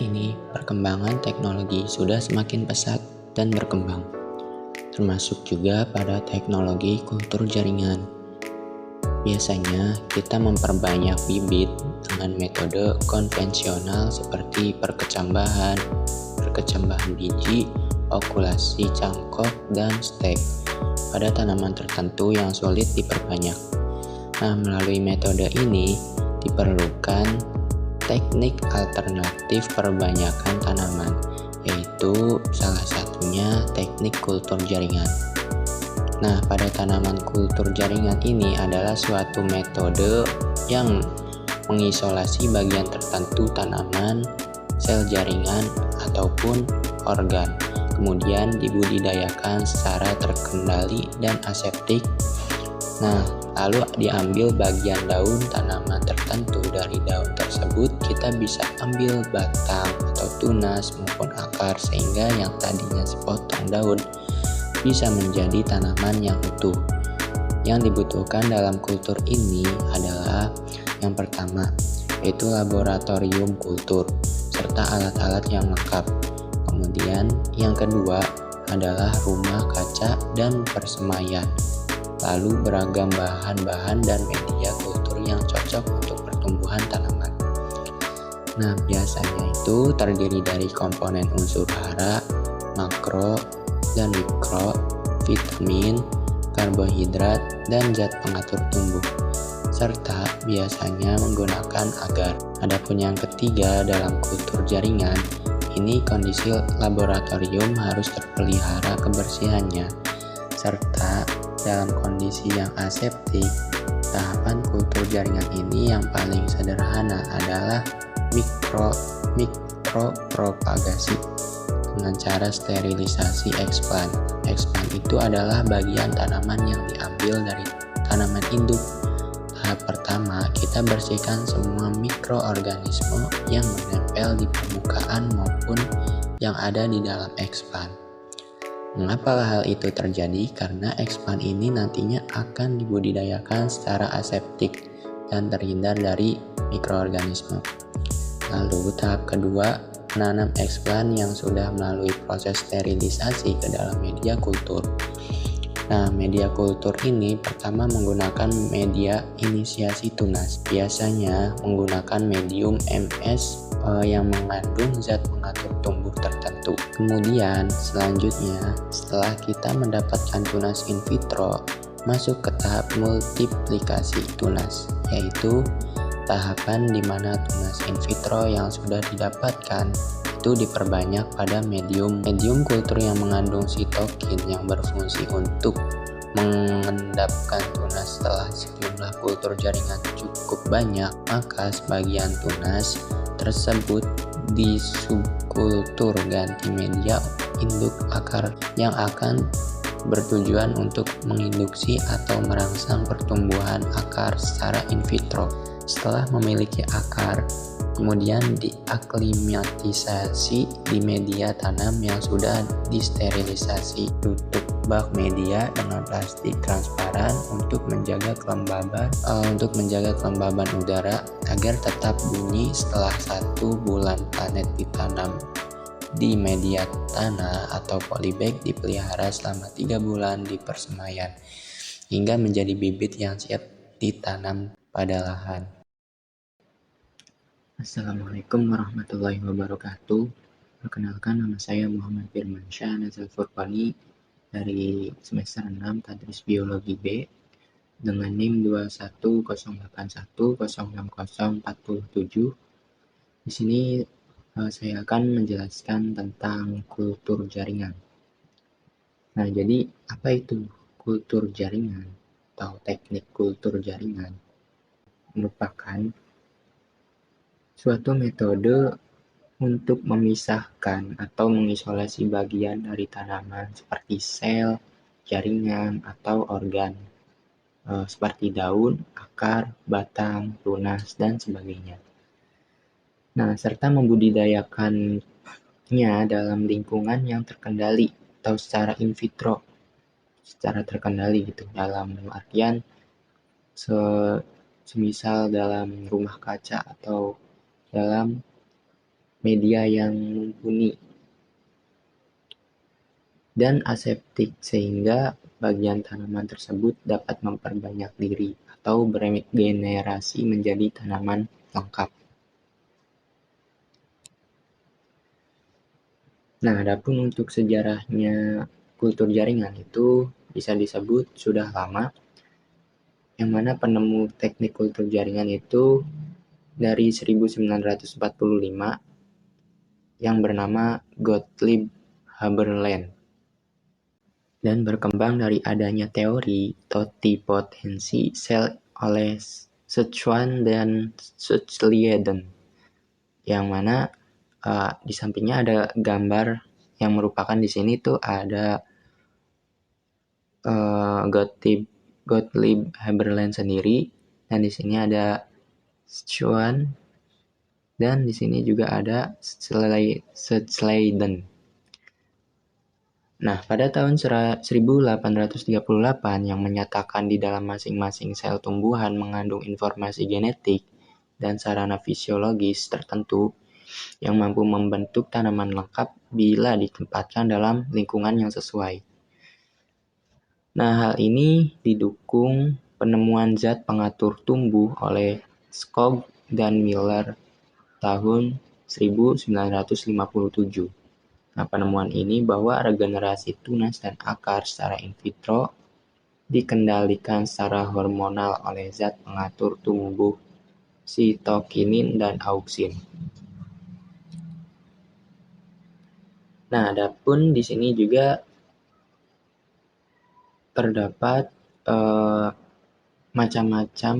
ini, perkembangan teknologi sudah semakin pesat dan berkembang, termasuk juga pada teknologi kultur jaringan. Biasanya, kita memperbanyak bibit dengan metode konvensional seperti perkecambahan biji, okulasi cangkok, dan stek pada tanaman tertentu yang sulit diperbanyak. Nah, melalui metode ini diperlukan teknik alternatif perbanyakan tanaman, yaitu salah satunya teknik kultur jaringan. Nah, pada tanaman kultur jaringan ini adalah suatu metode yang mengisolasi bagian tertentu tanaman, sel jaringan, ataupun organ, kemudian dibudidayakan secara terkendali dan aseptik. Nah, lalu diambil bagian daun tanaman tertentu. Dari daun tersebut kita bisa ambil batang atau tunas maupun akar, sehingga yang tadinya sepotong daun bisa menjadi tanaman yang utuh. Yang dibutuhkan dalam kultur ini adalah yang pertama, yaitu laboratorium kultur serta alat-alat yang lengkap. Kemudian yang kedua adalah rumah kaca dan persemaian. Lalu beragam bahan-bahan dan media kultur yang cocok untuk pertumbuhan tanaman. Nah, biasanya itu terdiri dari komponen unsur hara, makro, dan mikro, vitamin, karbohidrat, dan zat pengatur tumbuh, serta biasanya menggunakan agar. Adapun yang ketiga dalam kultur jaringan, ini kondisi laboratorium harus terpelihara kebersihannya, serta dalam kondisi yang aseptik. Tahapan kultur jaringan ini yang paling sederhana adalah mikropropagasi dengan cara sterilisasi eksplan. Eksplan itu adalah bagian tanaman yang diambil dari tanaman induk. Tahap pertama, kita bersihkan semua mikroorganisme yang menempel di permukaan maupun yang ada di dalam eksplan. Mengapa hal itu terjadi? Karena eksplan ini nantinya akan dibudidayakan secara aseptik dan terhindar dari mikroorganisme. Lalu tahap kedua, menanam eksplan yang sudah melalui proses sterilisasi ke dalam media kultur. Nah, media kultur ini pertama menggunakan media inisiasi tunas. Biasanya menggunakan medium MS yang mengandung zat pengatur tumbuh tertentu. Kemudian selanjutnya, setelah kita mendapatkan tunas in vitro, masuk ke tahap multiplikasi tunas, yaitu tahapan di mana tunas in vitro yang sudah didapatkan itu diperbanyak pada medium kultur yang mengandung sitokin yang berfungsi untuk mengendapkan tunas. Setelah sejumlah kultur jaringan cukup banyak, maka sebagian tunas tersebut di subkultur ganti media induk akar yang akan bertujuan untuk menginduksi atau merangsang pertumbuhan akar secara in vitro. Setelah memiliki akar, kemudian diaklimatisasi di media tanam yang sudah disterilisasi. Tutup bak media dengan plastik transparan untuk menjaga kelembaban udara agar tetap bunyi. Setelah 1 bulan planet ditanam di media tanah atau polybag, dipelihara selama 3 bulan di persemaian hingga menjadi bibit yang siap ditanam pada lahan. Assalamualaikum warahmatullahi wabarakatuh. Perkenalkan, nama saya Muhammad Firmansyah Nazal Furqani dari semester 6 Tadris Biologi B dengan NIM 21081060047. Di sini saya akan menjelaskan tentang kultur jaringan. Nah, jadi apa itu kultur jaringan atau teknik kultur jaringan? Merupakan suatu metode untuk memisahkan atau mengisolasi bagian dari tanaman seperti sel, jaringan, atau organ seperti daun, akar, batang, tunas, dan sebagainya. Nah, serta membudidayakannya dalam lingkungan yang terkendali atau secara in vitro, secara terkendali gitu, dalam artian semisal dalam rumah kaca atau dalam media yang mumpuni dan aseptik sehingga bagian tanaman tersebut dapat memperbanyak diri atau beregenerasi menjadi tanaman lengkap. Nah, adapun untuk sejarahnya kultur jaringan itu bisa disebut sudah lama, yang mana penemu teknik kultur jaringan itu dari 1945 yang bernama Gottlieb Haberland dan berkembang dari adanya teori totipotensi sel oleh Schwann dan Suchlieden, yang mana di sampingnya ada gambar yang merupakan di sini tuh ada Gottlieb Haberland sendiri, dan di sini ada Schwann, dan di sini juga ada Suchlieden. Nah, pada tahun 1838 yang menyatakan di dalam masing-masing sel tumbuhan mengandung informasi genetik dan sarana fisiologis tertentu yang mampu membentuk tanaman lengkap bila ditempatkan dalam lingkungan yang sesuai. Nah, hal ini didukung penemuan zat pengatur tumbuh oleh Skog dan Miller tahun 1957. Nah, penemuan ini bahwa regenerasi tunas dan akar secara in vitro dikendalikan secara hormonal oleh zat pengatur tumbuh sitokinin dan auksin. Nah, adapun di sini juga terdapat macam-macam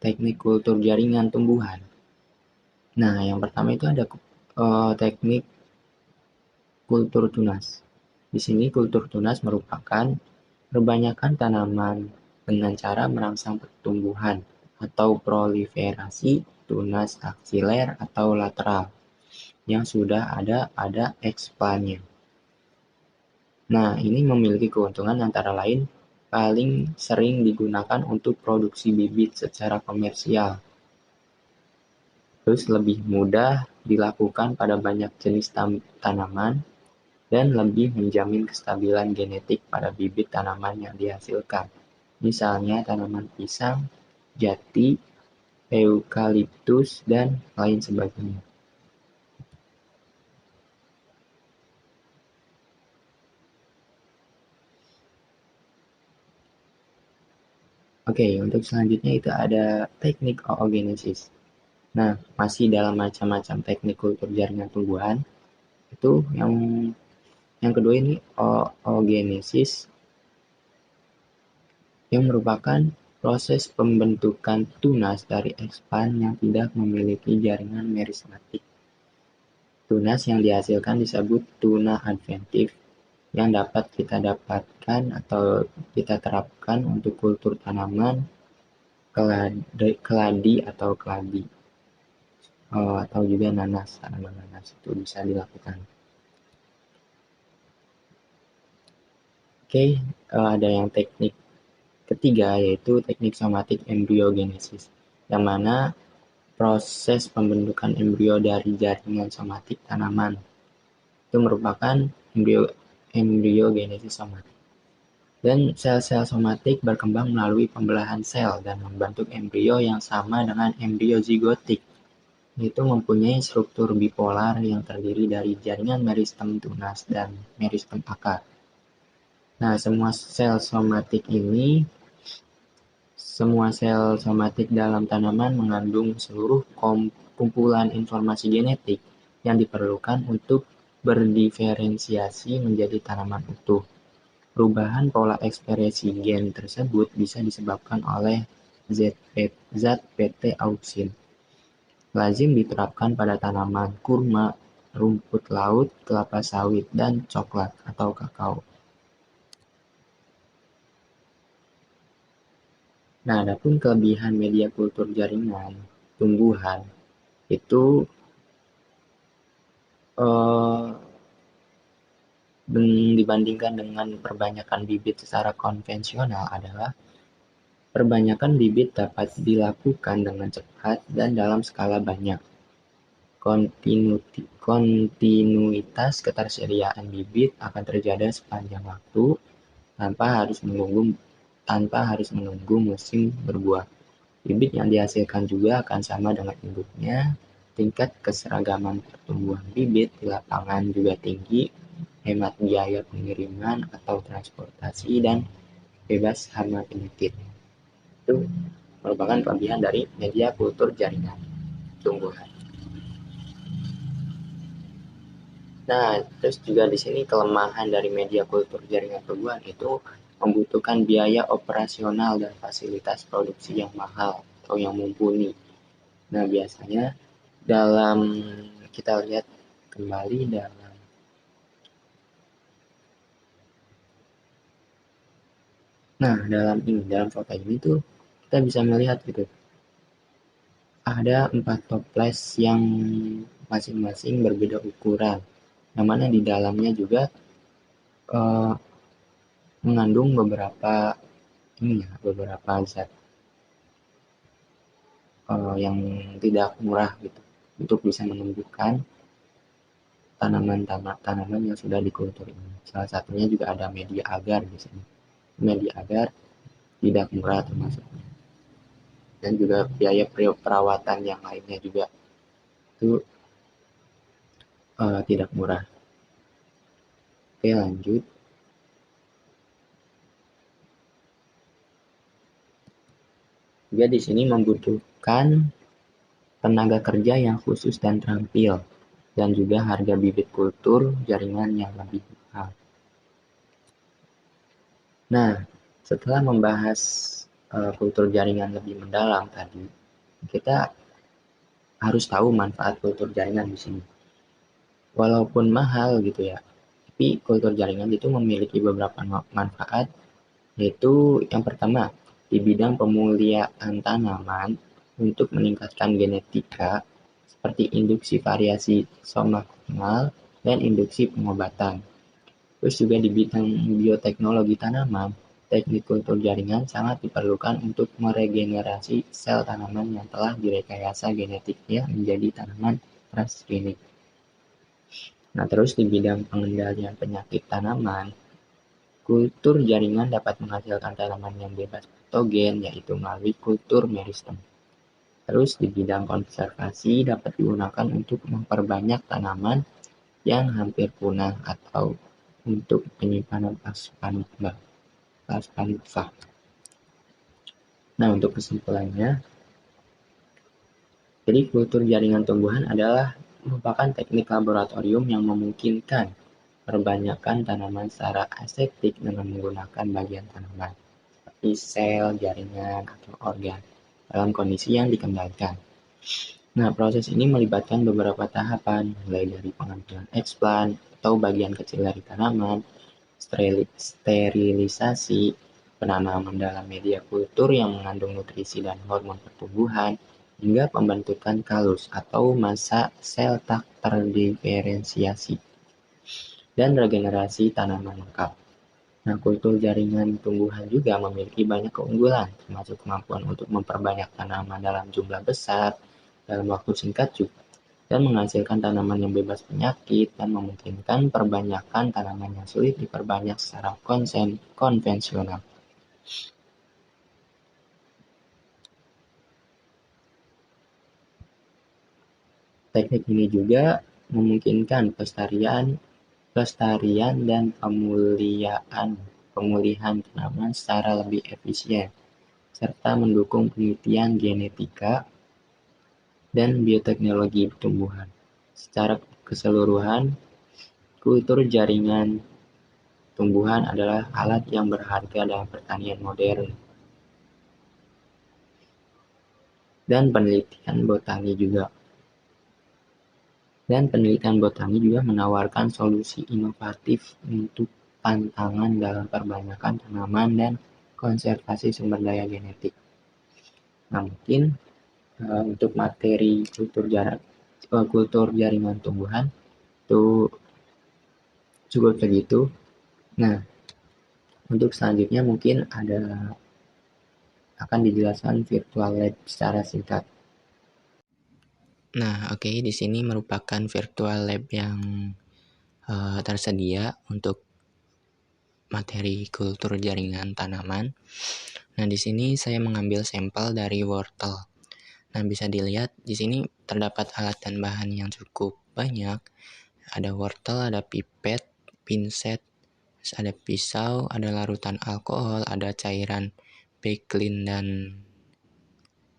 teknik kultur jaringan tumbuhan. Nah, yang pertama itu ada teknik kultur tunas. Di sini kultur tunas merupakan perbanyakan tanaman dengan cara merangsang pertumbuhan atau proliferasi tunas aksiler atau lateral yang sudah ada pada ekspannya. Nah, ini memiliki keuntungan antara lain paling sering digunakan untuk produksi bibit secara komersial. Terus lebih mudah dilakukan pada banyak jenis tanaman dan lebih menjamin kestabilan genetik pada bibit tanaman yang dihasilkan. Misalnya tanaman pisang, jati, eukaliptus, dan lain sebagainya. Oke, untuk selanjutnya itu ada teknik oogenesis. Nah, masih dalam macam-macam teknik kultur jaringan tumbuhan, itu yang kedua ini oogenesis, yang merupakan proses pembentukan tunas dari ekspan yang tidak memiliki jaringan merismatik. Tunas yang dihasilkan disebut tuna adventif, yang dapat kita dapatkan atau kita terapkan untuk kultur tanaman keladi atau keladi, atau juga nanas, tanaman nanas itu bisa dilakukan. Oke, ada yang teknik ketiga yaitu teknik somatik embryogenesis, yang mana proses pembentukan embrio dari jaringan somatik tanaman itu merupakan embryogenesis somatik. Dan sel-sel somatik berkembang melalui pembelahan sel dan membentuk embrio yang sama dengan embrio zigotik, yaitu mempunyai struktur bipolar yang terdiri dari jaringan meristem tunas dan meristem akar. Nah, semua sel somatik dalam tanaman mengandung seluruh kumpulan informasi genetik yang diperlukan untuk berdiferensiasi menjadi tanaman utuh. Perubahan pola ekspresi gen tersebut bisa disebabkan oleh zat PT auksin. Lazim diterapkan pada tanaman kurma, rumput laut, kelapa sawit, dan coklat atau kakao. Nah, adapun kelebihan media kultur jaringan tumbuhan itu dibandingkan dengan perbanyakan bibit secara konvensional adalah perbanyakan bibit dapat dilakukan dengan cepat dan dalam skala banyak. kontinuitas ketersediaan bibit akan terjaga sepanjang waktu tanpa harus menunggu musim berbuah. Bibit yang dihasilkan juga akan sama dengan induknya. Tingkat keseragaman pertumbuhan bibit di lapangan juga tinggi, hemat biaya pengiriman atau transportasi, dan bebas hama penyakit. Itu merupakan kelebihan dari media kultur jaringan tumbuhan. Nah, terus juga di sini kelemahan dari media kultur jaringan tumbuhan itu membutuhkan biaya operasional dan fasilitas produksi yang mahal atau yang mumpuni. Nah, biasanya dalam kita lihat kembali dalam foto ini tuh kita bisa melihat gitu. Ada 4 toples yang masing-masing berbeda ukuran. Yang mana di dalamnya juga mengandung beberapa zat yang tidak murah gitu untuk bisa menumbuhkan tanaman yang sudah dikultur ini. Salah satunya juga ada media agar di sini. Media agar tidak murah termasuknya. Dan juga biaya perawatan yang lainnya juga itu tidak murah. Oke, lanjut. Juga di sini membutuhkan tenaga kerja yang khusus dan terampil, dan juga harga bibit kultur jaringan yang lebih mahal. Nah, setelah membahas kultur jaringan lebih mendalam tadi, kita harus tahu manfaat kultur jaringan di sini. Walaupun mahal gitu ya, tapi kultur jaringan itu memiliki beberapa manfaat, yaitu yang pertama, di bidang pemuliaan tanaman untuk meningkatkan genetika, seperti induksi variasi somakonal dan induksi pengobatan. Terus juga di bidang bioteknologi tanaman, teknik kultur jaringan sangat diperlukan untuk meregenerasi sel tanaman yang telah direkayasa genetiknya menjadi tanaman transgenik. Nah, terus di bidang pengendalian penyakit tanaman, kultur jaringan dapat menghasilkan tanaman yang bebas patogen, yaitu melalui kultur meristem. Terus di bidang konservasi dapat digunakan untuk memperbanyak tanaman yang hampir punah atau untuk penyimpanan pasparupa. Nah, untuk kesimpulannya, jadi kultur jaringan tumbuhan adalah merupakan teknik laboratorium yang memungkinkan perbanyakan tanaman secara aseptik dengan menggunakan bagian tanaman, seperti sel, jaringan, atau organ, dalam kondisi yang dikendalikan. Nah, proses ini melibatkan beberapa tahapan, mulai dari pengambilan eksplan atau bagian kecil dari tanaman, sterilisasi, penanaman dalam media kultur yang mengandung nutrisi dan hormon pertumbuhan, hingga pembentukan kalus atau massa sel tak terdiferensiasi, dan regenerasi tanaman lengkap. Nah, kultur jaringan tumbuhan juga memiliki banyak keunggulan, termasuk kemampuan untuk memperbanyak tanaman dalam jumlah besar, dalam waktu singkat juga, dan menghasilkan tanaman yang bebas penyakit, dan memungkinkan perbanyakan tanaman yang sulit diperbanyak secara konvensional. Teknik ini juga memungkinkan pelestarian dan pemulihan tanaman secara lebih efisien, serta mendukung penelitian genetika dan bioteknologi tumbuhan. Secara keseluruhan, kultur jaringan tumbuhan adalah alat yang berharga dalam pertanian modern. Dan penelitian botani juga menawarkan solusi inovatif untuk tantangan dalam perbanyakan tanaman dan konservasi sumber daya genetik. Nah, mungkin untuk materi kultur jaringan tumbuhan itu cukup begitu. Nah, untuk selanjutnya mungkin akan dijelaskan virtual lab secara singkat. Nah, oke, di sini merupakan virtual lab yang tersedia untuk materi kultur jaringan tanaman. Nah, di sini saya mengambil sampel dari wortel. Nah, bisa dilihat di sini terdapat alat dan bahan yang cukup banyak. Ada wortel, ada pipet, pinset, ada pisau, ada larutan alkohol, ada cairan Backlin dan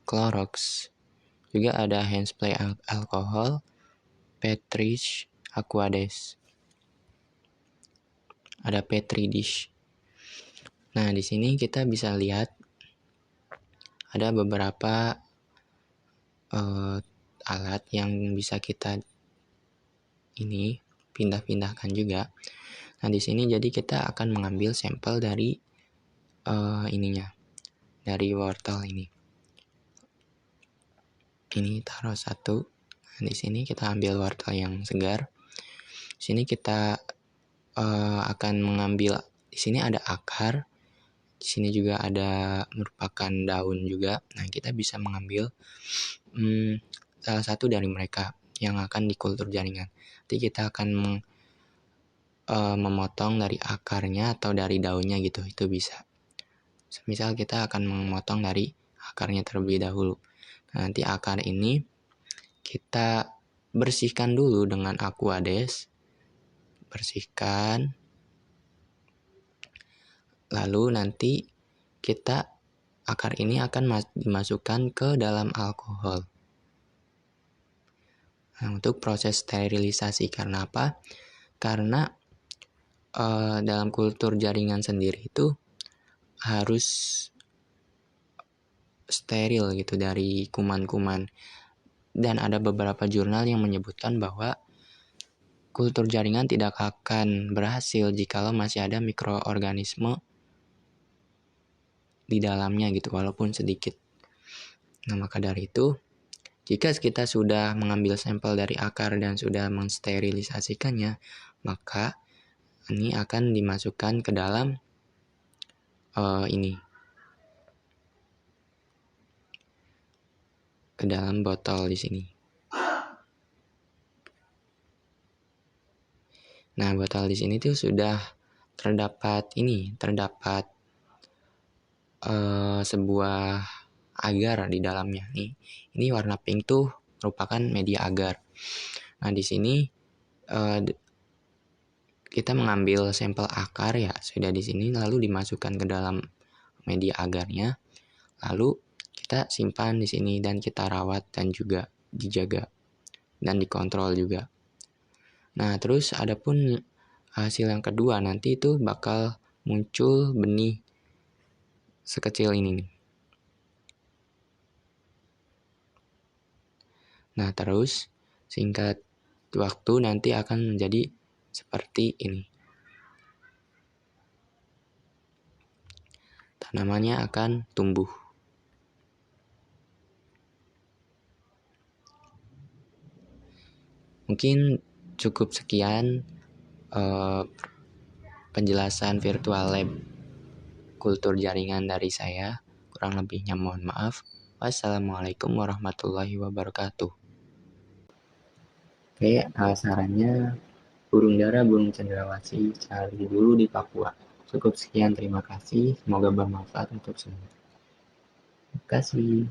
Clorox. Juga ada handspray alkohol, Petrich, Aquades. Ada Petri dish. Nah, di sini kita bisa lihat ada beberapa alat yang bisa kita ini pindah-pindahkan juga. Nah, di sini jadi kita akan mengambil sampel dari dari wortel ini. Ini taruh satu. Nah, di sini kita ambil wortel yang segar. Di sini kita akan mengambil, di sini ada akar, di sini juga ada merupakan daun juga. Nah, kita bisa mengambil salah satu dari mereka yang akan dikultur jaringan. Nanti kita akan memotong dari akarnya atau dari daunnya gitu, itu bisa. Misal kita akan memotong dari akarnya terlebih dahulu. Nah, nanti akar ini kita bersihkan dulu dengan Aquades. Bersihkan. Lalu nanti akar ini akan dimasukkan ke dalam alkohol. Nah, untuk proses sterilisasi, karena apa? Karena dalam kultur jaringan sendiri itu harus steril gitu dari kuman-kuman. Dan ada beberapa jurnal yang menyebutkan bahwa kultur jaringan tidak akan berhasil jikalau masih ada mikroorganisme di dalamnya gitu, walaupun sedikit. Nah, maka dari itu, jika kita sudah mengambil sampel dari akar dan sudah mensterilisasikannya, maka ini akan dimasukkan ke dalam ke dalam botol di sini. Nah, botol di sini tuh sudah terdapat sebuah agar di dalamnya nih. Ini warna pink tuh merupakan media agar. Nah, di sini kita mengambil sampel akar ya, sudah di sini, lalu dimasukkan ke dalam media agarnya. Lalu kita simpan di sini dan kita rawat dan juga dijaga dan dikontrol juga. Nah, terus adapun hasil yang kedua, nanti itu bakal muncul benih sekecil ini nih. Nah, terus singkat waktu nanti akan menjadi seperti ini. Tanamannya akan tumbuh. Mungkin cukup sekian penjelasan virtual lab kultur jaringan dari saya. Kurang lebihnya mohon maaf. Wassalamualaikum warahmatullahi wabarakatuh. Oke, sarannya burung dara, burung cendrawasih cari dulu di Papua. Cukup sekian, terima kasih. Semoga bermanfaat untuk semua. Terima kasih.